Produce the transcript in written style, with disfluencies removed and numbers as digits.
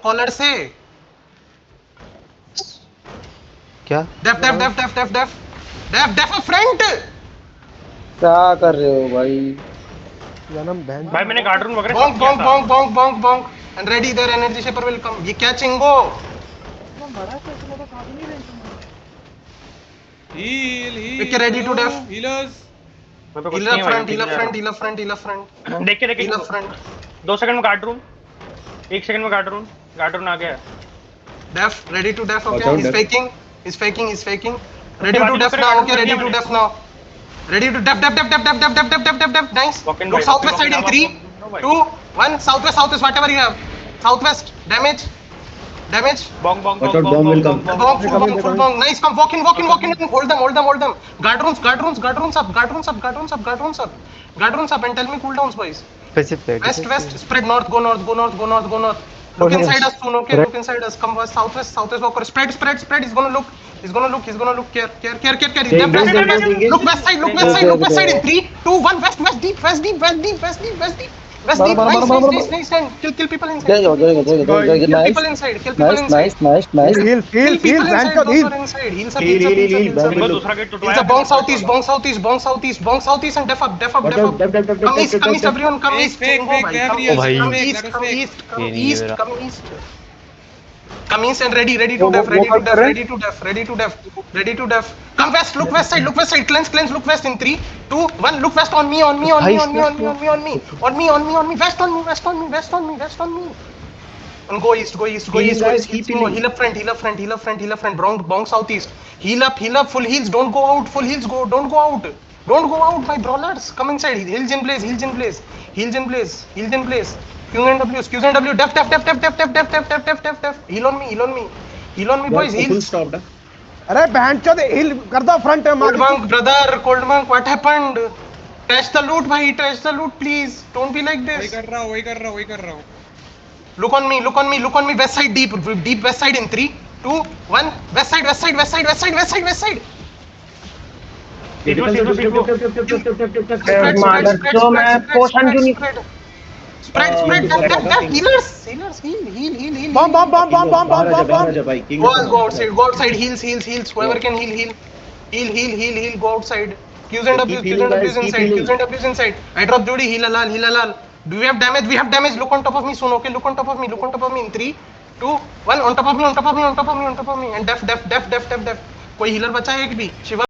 Collar से क्या डेफ डेफ डेफ डेफ डेफ डेफ डेफ डेफ फ्रंट क्या कर रहे हो भाई? जन्म बहन भाई मैंने गार्ड रूम वगैरह bonk सब किया bonk था। bonk bonk bonk bonk and ready their energy shaper will come ये क्या चिंगो Heal, Pick heal, ready to bro. def. Healers. मेरे पे कुछ heal नहीं up है भाई, front मैं heal up जा रहा front heal up front heal up front हूँ। देख के heal up front 2 सेकंड में गार्ड रूम, 1 सेकंड में गार्ड रूम आ गया है। def ready to def Watch okay out, he's def. faking he's faking ready बाद to में def फिर now guard okay room ready कर to दिया def now ready to def def def def def def def def def def nice Walk in, look भाई, southwest walk in, side in walk 3 in, no, भाई। 2 1 southwest whatever you have southwest damage Bong Bong Watch Bong out, bomb will come. Bong bonk They're full coming. bonk nice come walk in hold them guard rooms up and tell me cooldowns boys specific west spread north go north look Okay. inside us soon okay look inside us come west southwest walker spread he's gonna look care Take this, take this, take look this. west side Okay, look west side in okay. 3 2 1 west deep nice kill people inside There you go, kill nice. people inside Nice. Heal, kill people band inside का those heal. are inside heals up Heal, bomb इनको will दूसरा look. Get He's टूटवाया a bonk southeast and def up. Watch out, def. Come east, everyone, come Fake, east. fake, Chingo, fake, bhai, they have come real, east, bhai. come fake, east, that is come fake. east, come ये नहीं है east, मेरा। come east. Come east and ready to def. Come west, look west side, cleanse, look west in 3, 2, 1, look west on me, west on me. And go east. Healing, guys, keep Chingo, healing. heal up front. Bonk southeast. Heal up, full heals, don't go out, don't go out. Don't go out, my brawlers. Come inside. Heals in place. Qs and W. Def. Heal on me, boys. Full Heals. stopped. अरे बहन चोद heal कर दो front में मार Cold monk, brother. What happened? Trash the loot, please. Don't be like वही this. कर रहा हूँ. Look on me. West side deep west side in 3, 2, 1. West side. Spread. Healers. Heal. bomb बाहर आजा भाई. King Go of outside. Heals. Whoever can heal. Heal. Go outside. Qs and Keep Ws healing, guys, keep healing. inside. I drop Jody. Heal Alal. Do we have damage? We have damage. Look on top of me soon. Okay. Look on top of me in 3, 2, 1. On top of me. And def. कोई healer बचा है एक भी? शिवा